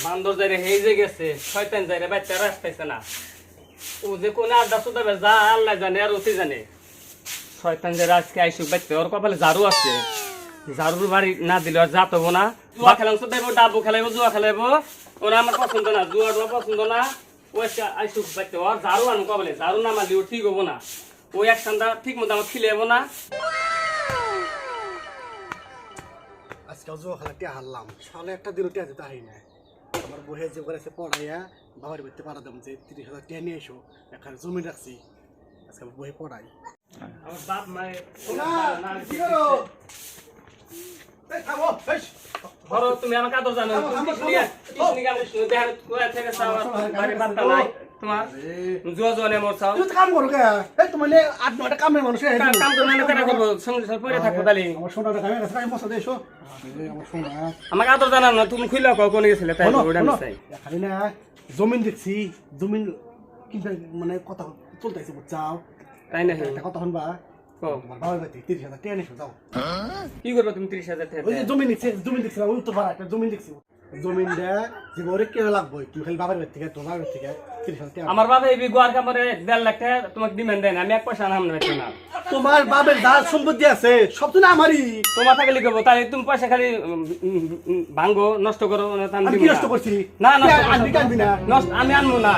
বান্দর যাইরে হেজে গেছে শয়তান যাইরে বাচ্চা রাস্তাইছে না ও যে কোন আড্ডা সুদাবে যা আল্লাহ জানে আর ওতি জানে শয়তান যাইরে আজকে আইসুক বাচ্চা ওর কপালে ঝাড়ু আছে ঝাড়ুর বাড়ি না দিলে আর যাত হবো না জুয়া খেলাম সুদাইবো ডাবু খেলাইবো জুয়া খেলাইবো ওরা আমার পছন্দ না জুয়ার পছন্দ না ও আইসুক বাচ্চা ওর ঝাড়ু আনু কপালে ঝাড়ু না মারলে ও ঠিক হবো না ওই এক সান্দা ঠিক মতো আমার খিলে যাবো না আজকে জুয়া খেলা হারলাম সালে একটা দিনও টিয়া যেতে হারি না আমার বহে যে করেছে পড়াইয়া বাবার বাড়িতে পাড়া দাম যে 30,000 টিয়া নিয়ে এসো এখানে জমি রাখছি আজকে আমার বহে পড়াই আমার বাপ মায়ের ধরো তুমি আমাকে আদর জানো তোমার জুয়া জুয়া নেই মোর চাও কাম করো কে এই তোমার 8-9টা কামের মানুষ কাম তো না কেন করবো সংসার পড়ে থাকবো তাহলে আমার সোনাটা খাবে না তাই মশা দেশো আমার সোনা আমাকে আদর জানাও না তুমি খুইলা কোন গেছিলে তাই ওটা আমি চাই এখানে না জমিন দেখছি জমিন কিন্তু মানে কথা চলতেছে বুঝছাও তাই না একটা কথা শুনবা আমার বাবার বাড়িতে 30,000 টিয়া নিয়ে যাও কি করবো তুমি 30,000 টাকা ওই যে জমিন দেখছি ওই উত্তর পাড়া একটা জমিন দেখছি জমিন দেয়া যে ওরে কেন লাগবে তুমি খালি বাবার বাড়ি থেকে তোমার বাড়ি থেকে 30,000 টাকা আমার বাবা এই গোয়ার কামরে 1.5 লাখ টাকা তোমাকে ডিমান্ড দেন আমি 1 পয়সা নাম না তোমার বাবার যা সম্পত্তি আছে সব তো না আমারই তোমার থাকলে লিখবো তাহলে তুমি পয়সা খালি ভাঙ্গো নষ্ট করো আমি কি নষ্ট করছি না নষ্ট আনবি কানবি না নষ্ট আমি আনবো না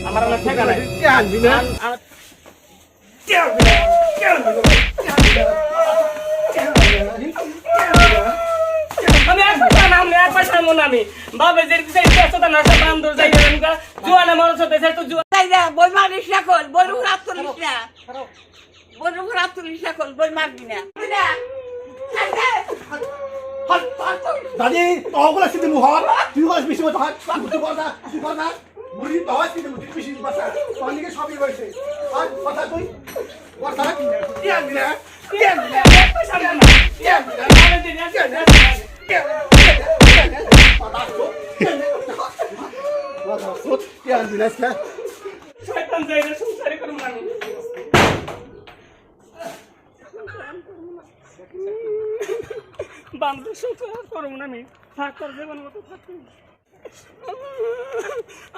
আমার অনেক ঠেকা নাই কে আনবি না কে আনবি না কে আনবি না আমি এক পয়সা নাম নেই এক পয়সা মন আমি বাবা যে ব্যস্ততা না সব বান্দর যাই জুয়ানা মরছ দেশে তো জুয়া তাই না বই মারিস না কল বই রাত তুলিস না বই রাত তুলিস না কল বই মারবি না দাদি তোগুলো সিদ্ধি মুহর তুই বল বেশি মত হাত তুই বল না মুড়ি বাবা সিদ্ধি মুড়ি বেশি বাসা তোলিকে সবই হইছে আর কথা কই কথা কি আনবি না কি আনবি না পয়সা না কি আনবি না আমি দিন আছে কি আনবি না শয়তান যাইরে সংসারই করব না আমি বান্দর সংসার করব না আমি থাক কর জীবন মতো থাক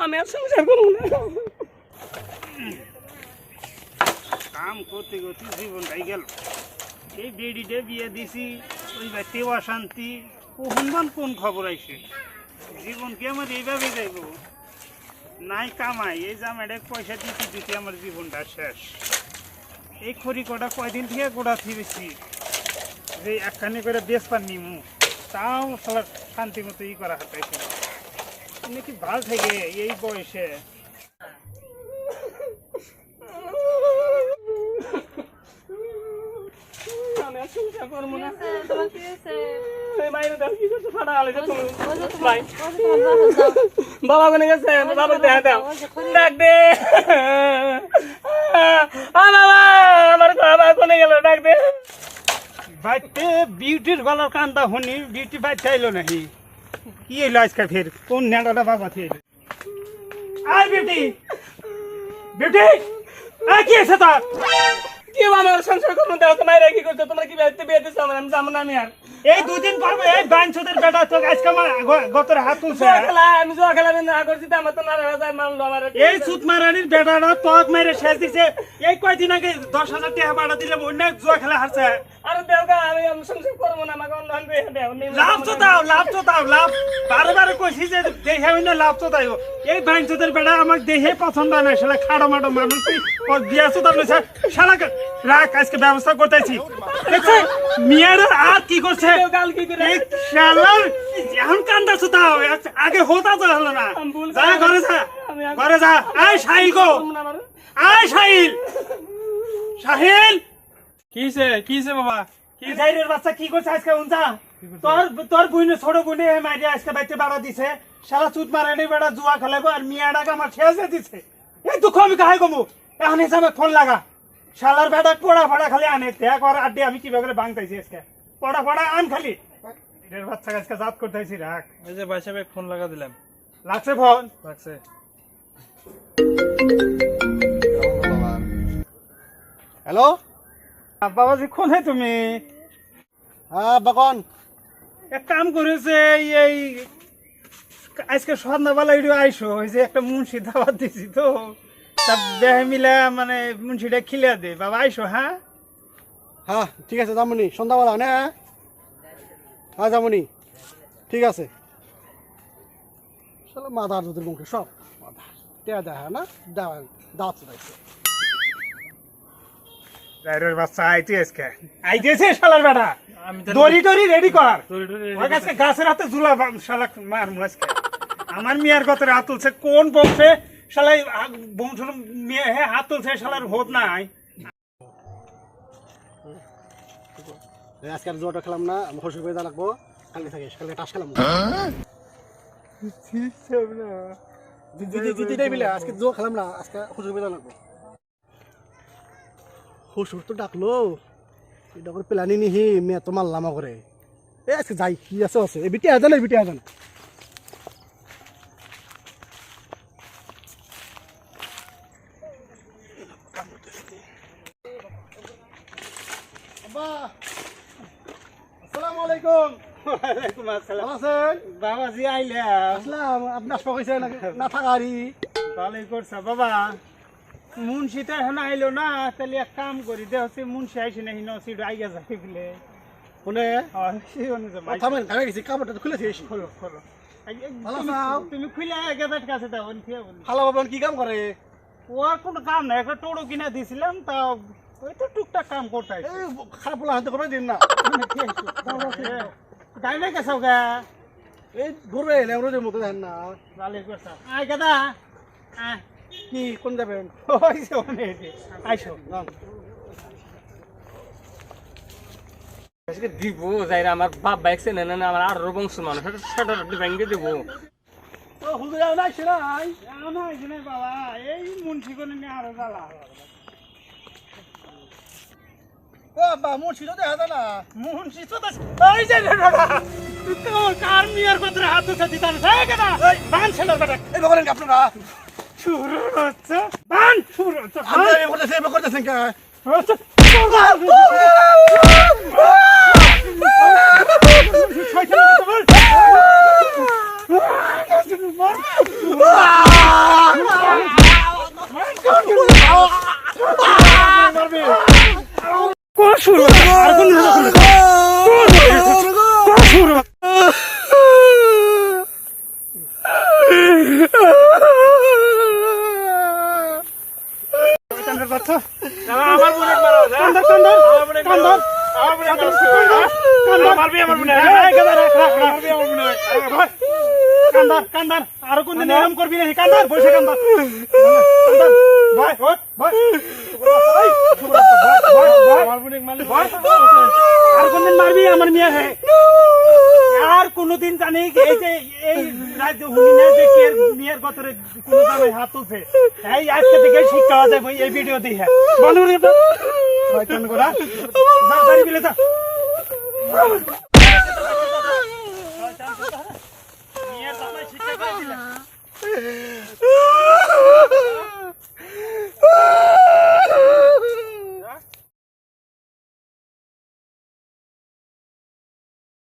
আমি আর সংসার করব না কাম করতে করতে জীবনটাই গেল এই বেডিতে বিয়ে দিছি ওই বাড়িতেও অশান্তি কখন কোন খবর আইসে জীবন কি আমার এইভাবে যাইব নাই কামাই এই জামাইটা পয়সা দিতে দিতে আমার জীবনটা শেষ এই খড়ি কটা কয়দিন থেকে গোড়া থিয়েছি যে একখানে করে বেশ পান নিমু তাও সবার শান্তি মতো ই করা হাতাইছে নাকি ভাল থেকে এই বয়সে আমি আর সংসার করব না এই মাইরে দাও কি করতে ফাটা আলে তুমি ভাই বাবা কোনে গেছে বাবা দেখা দাও ডাক দে বাবা আমার বাবা কোনে গেল ডাক দে বাইতে বিউটির গলার কান্দা হনি বিউটি বাইতে আইলো নাকি কি এলো আজকে ফের কোন নেড়াটা বাবা থেকে আয় বিউটি বিউটি আয় কি আছে তোর কি আমার সংসার করব দাও তোমার কি করছো তোমরা কি বিয়ে দিছো আমি জানো না আমি আর এই দুদিন পর এই বাঞ্চদের বেটা তো আজকে আমার গতর হাত তুলছে আমি জুয়া খেলা না করছি তো আমার তো না রাজায় মারলো আমার এই সুত মারানির বেটাটা তক মেরে শেষ দিছে এই কয়দিন আগে 10,000 টাকা ভাড়া দিলে অন্য জুয়া খেলা হারছে আরে দেওগা আমি সংসার করবো না আমাকে অন্য আনবে দেও লাভ তো দাও বারে কইছি যে দেখে হইনা লাভ তো দাও এই বাঞ্চদের বেটা আমাকে দেখে পছন্দ না শালা খাড়ো মাডো মানুষ ও দিয়াছো তাহলে শালা রাখ আজকে ব্যবস্থা করতেছি দেখছ মিয়ার আর কি করছে গাল কি করে এই শালার এখন কান্দাছো তাও আগে হতা তো হলো না যা ঘরে যা আয় সাহিল গো আয় সাহিল কিছে বাবা কি জাইরের বাচ্চা কি করছে আজকে উনজা তোর বুইনে ছোট বুইনে মাইরে আজকে বাইতে বাড়া দিছে শালা চুত মারানি বেড়া জুয়া খেলাবো আর মিয়াটাকে আমার শেষে দিছে এই দুঃখ আমি কাহে কমু এখন হিসাবে ফোন লাগা শালার বেটা পোড়া ফাড়া খালি আনে দেখ আর আড্ডি আমি কিভাবে ভাঙতেছি আজকে পোড়া ফাড়া আন খালি এর বাচ্চা আজকে জাত করতেছি রাখ এই যে ভাই সাহেব ফোন লাগা দিলাম লাগছে ফোন লাগছে হ্যালো বাবাজি কোনে তুমি হ্যাঁ বাকন এক কাম করেছে এই আজকে সন্ধ্যাবেলা একটু আইসো, ওই যে একটা মুন্সি দাওয়াত দিছি তো, তা দেহে মিলা মানে মুন্সিটা খিলে দে বাবা, আইসো। হ্যাঁ হ্যাঁ ঠিক আছে, যামনি সন্ধ্যাবেলা না? হ্যাঁ যামনি, ঠিক আছে। চলো মাদার দুধের মুখে সব মাদার টেয়া দেখা না, দাঁত চুটাইছে। ড্রাইভারের বাচ্চা আইতেছে শালার বেটা, দড়ি টড়ি রেডি কর, ওর কাছে গাছের হাতে ঝুলা শালা মার আজকে। আমার মিয়ার কত হাত তুলছে, কোন বংশে শালাই বংশ মেয়ে হাত তুলছে, শালার হোদ নাই। আজকে আর জোয়াটা খেলাম না, আমি খুশি হয়ে যা লাগবো, কালকে থাকিস, কালকে টাস খেলাম। জিতেই মিলে আজকে জোয়া খেলাম না, আজকে খুশি হয়ে যা লাগবো। শ্বশুর তো ডাকলো, এটা করে প্ল্যানি নিহি, মেয়ে তো মারলাম করে। এ আজকে যাই, কি আছে আছে, এই বিটি আজান, এই বিটি আজান। আসসালামু আলাইকুম। ওয়ালাইকুম আসসালাম। ভালো আছেন? বাবাজি আইলে আসলাম, আপনি আসবা কইছে না থাকারি। ভালোই করছা বাবা। মুন্সি তো এখন আইলো না, তাহলে এক কাম করি দে, হচ্ছে মুন্সি আইসি না হিনো সিট আইগা যাই বলে। শুনে থামেন, আমি গেছি, কাপড়টা খুলে দিয়েছি। খোলো খোলো। ভালো আছো? তুমি খুলে গেদার কাছে দাও, ভালো বাবা কি কাম করে? ওর কোনো কাম নাই, একটা টোড়ো কিনা দিছিলাম, তা ওই তো টুকটাক কাম করতে এই খারাপ বলা হাতে করবে দিন না। গাই নাই গেছাও গা, এই ঘুরবে লেবরোজের মতো দেখেন না। ভালোই করছা। আয় গেদা, আয়। কি কোন যাবেন? হইছে অনেক, আইসো। আজকে দিব যাই আমার বাপ বাইক চেনে না, আমার আর বংশ মানুষ সেটা ভেঙে দিব। ও হুজুর আর নাই নাই। এখনো আইসি নাই বাবা, এই মুন্সি করে নিয়ে আরো জ্বালা। ও বা মুন্সি তো দেখা যায় না। মুন্সি তো এই যে তোর কার মিয়ার কথা হাত উঠে দিতাম, হয়ে গেদা বান ছেলের বেটা। এই বলেন কি আপনারা? শুরু হচ্ছে বান, শুরু হচ্ছে আমরা এই করতেছেন কে? হচ্ছে শুরু আর কোন শুরু আমার মনে কান্দার আরো কোন দিন এরম করবি না, কান্দার বসে কান্দার আর কোনদিন মারবি আমার মিয়া। হ্যাঁ আর কোনদিন জানি এই যে এই রাজ্য হুনি না যে কে মিয়ার গতরে কোন জায়গায় হাত তুলছে, এই আজকে থেকে শিক্ষা হওয়া যায় এই ভিডিও দেখে। বন্ধু কেন করা যা বাড়ি বিলে যা। মিয়ার জামাই শিক্ষা করে দিলাম।